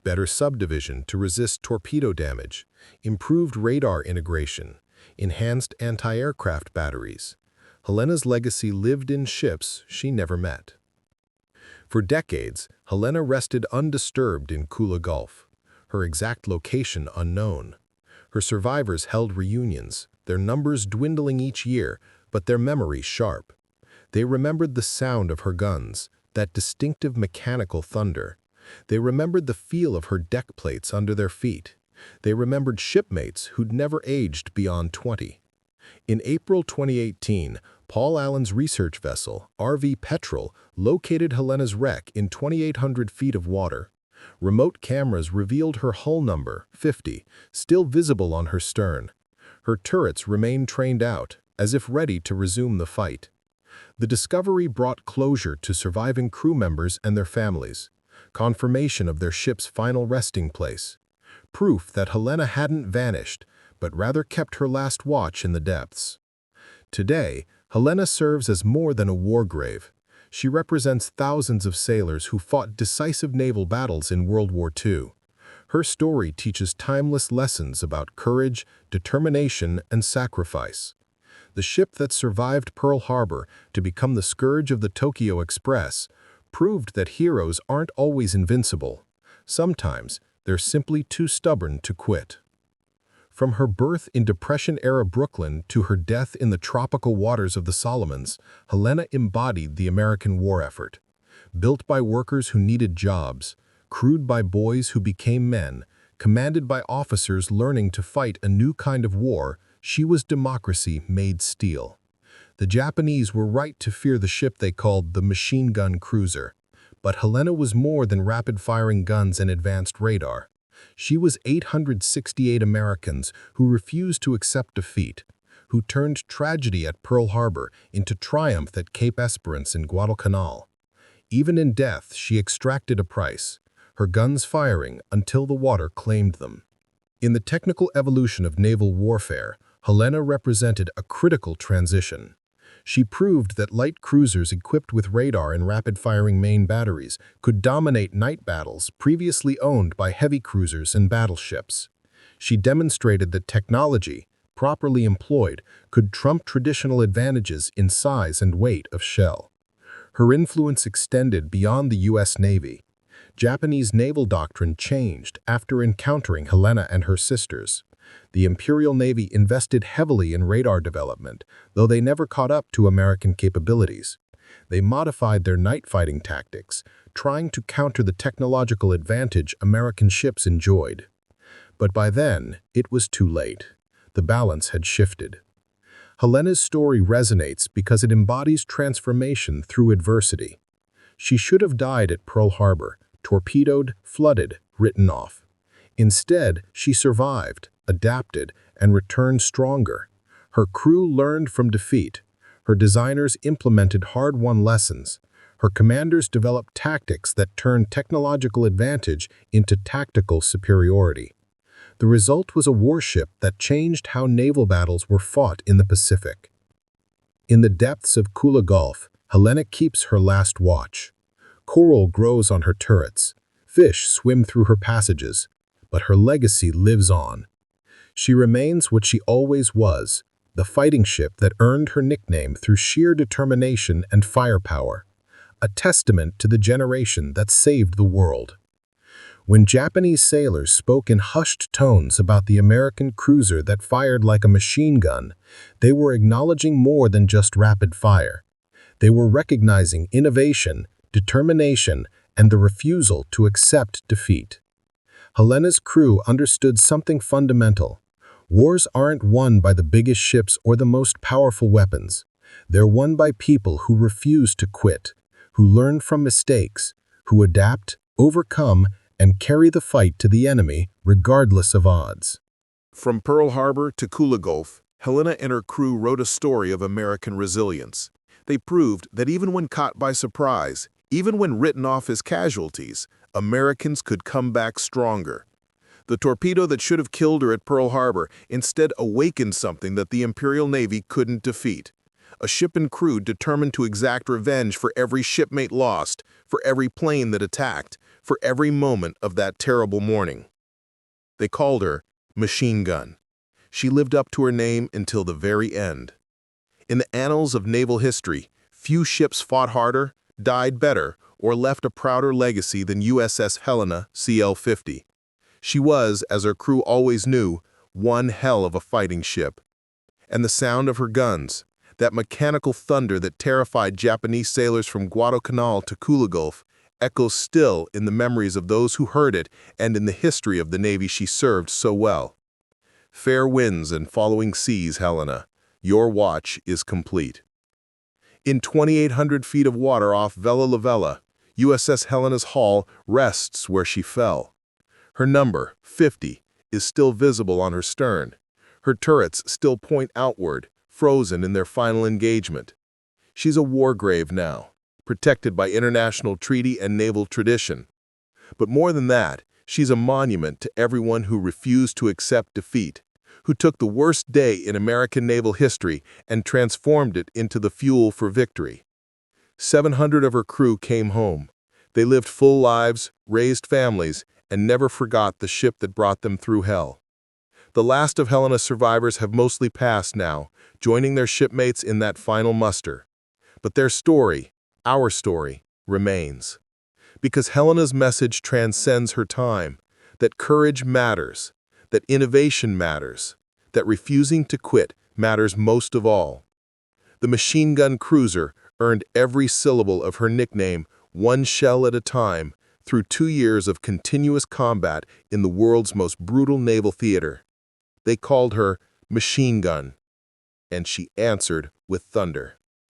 Better subdivision to resist torpedo damage, improved radar integration, enhanced anti-aircraft batteries. Helena's legacy lived in ships she never met. For decades, Helena rested undisturbed in Kula Gulf, her exact location unknown. Her survivors held reunions, their numbers dwindling each year, but their memory sharp. They remembered the sound of her guns, that distinctive mechanical thunder. They remembered the feel of her deck plates under their feet. They remembered shipmates who'd never aged beyond 20. In April 2018, Paul Allen's research vessel, RV Petrel, located Helena's wreck in 2,800 feet of water. Remote cameras revealed her hull number, 50, still visible on her stern. Her turrets remained trained out, as if ready to resume the fight. The discovery brought closure to surviving crew members and their families, confirmation of their ship's final resting place, proof that Helena hadn't vanished, but rather kept her last watch in the depths. Today, Helena serves as more than a war grave. She represents thousands of sailors who fought decisive naval battles in World War II. Her story teaches timeless lessons about courage, determination, and sacrifice. The ship that survived Pearl Harbor to become the scourge of the Tokyo Express proved that heroes aren't always invincible. Sometimes, they're simply too stubborn to quit. From her birth in Depression-era Brooklyn to her death in the tropical waters of the Solomons, Helena embodied the American war effort. Built by workers who needed jobs, crewed by boys who became men, commanded by officers learning to fight a new kind of war, she was democracy made steel. The Japanese were right to fear the ship they called the machine gun cruiser. But Helena was more than rapid-firing guns and advanced radar. She was 868 Americans who refused to accept defeat, who turned tragedy at Pearl Harbor into triumph at Cape Esperance in Guadalcanal. Even in death, she extracted a price, her guns firing until the water claimed them. In the technical evolution of naval warfare, Helena represented a critical transition. She proved that light cruisers equipped with radar and rapid-firing main batteries could dominate night battles previously owned by heavy cruisers and battleships. She demonstrated that technology, properly employed, could trump traditional advantages in size and weight of shell. Her influence extended beyond the U.S. Navy. Japanese naval doctrine changed after encountering Helena and her sisters. The Imperial Navy invested heavily in radar development, though they never caught up to American capabilities. They modified their night fighting tactics, trying to counter the technological advantage American ships enjoyed. But by then, it was too late. The balance had shifted. Helena's story resonates because it embodies transformation through adversity. She should have died at Pearl Harbor, torpedoed, flooded, written off. Instead, she survived, adapted, and returned stronger. Her crew learned from defeat. Her designers implemented hard-won lessons. Her commanders developed tactics that turned technological advantage into tactical superiority. The result was a warship that changed how naval battles were fought in the Pacific. In the depths of Kula Gulf, Helena keeps her last watch. Coral grows on her turrets. Fish swim through her passages. But her legacy lives on. She remains what she always was, the fighting ship that earned her nickname through sheer determination and firepower, a testament to the generation that saved the world. When Japanese sailors spoke in hushed tones about the American cruiser that fired like a machine gun, they were acknowledging more than just rapid fire. They were recognizing innovation, determination, and the refusal to accept defeat. Helena's crew understood something fundamental. Wars aren't won by the biggest ships or the most powerful weapons. They're won by people who refuse to quit, who learn from mistakes, who adapt, overcome, and carry the fight to the enemy regardless of odds. From Pearl Harbor to Kula Gulf, Helena and her crew wrote a story of American resilience. They proved that even when caught by surprise, even when written off as casualties, Americans could come back stronger. The torpedo that should have killed her at Pearl Harbor instead awakened something that the Imperial Navy couldn't defeat. A ship and crew determined to exact revenge for every shipmate lost, for every plane that attacked, for every moment of that terrible morning. They called her Machine Gun. she lived up to her name until the very end. In the annals of naval history, few ships fought harder, died better, or left a prouder legacy than USS Helena CL-50. She was, as her crew always knew, one hell of a fighting ship. And the sound of her guns, that mechanical thunder that terrified Japanese sailors from Guadalcanal to Kula Gulf, echoes still in the memories of those who heard it and in the history of the Navy she served so well. Fair winds and following seas, Helena, your watch is complete. In 2,800 feet of water off Vela La Vela, USS Helena's hull rests where she fell. Her number, 50, is still visible on her stern. Her turrets still point outward, frozen in their final engagement. She's a war grave now, protected by international treaty and naval tradition. But more than that, she's a monument to everyone who refused to accept defeat, who took the worst day in American naval history and transformed it into the fuel for victory. 700 of her crew came home. They lived full lives, raised families, and never forgot the ship that brought them through hell. The last of Helena's survivors have mostly passed now, joining their shipmates in that final muster. But their story, our story, remains. Because Helena's message transcends her time, that courage matters, that innovation matters, that refusing to quit matters most of all. The machine gun cruiser earned every syllable of her nickname, one shell at a time, through 2 years of continuous combat in the world's most brutal naval theater. They called her Machine Gun, and she answered with thunder.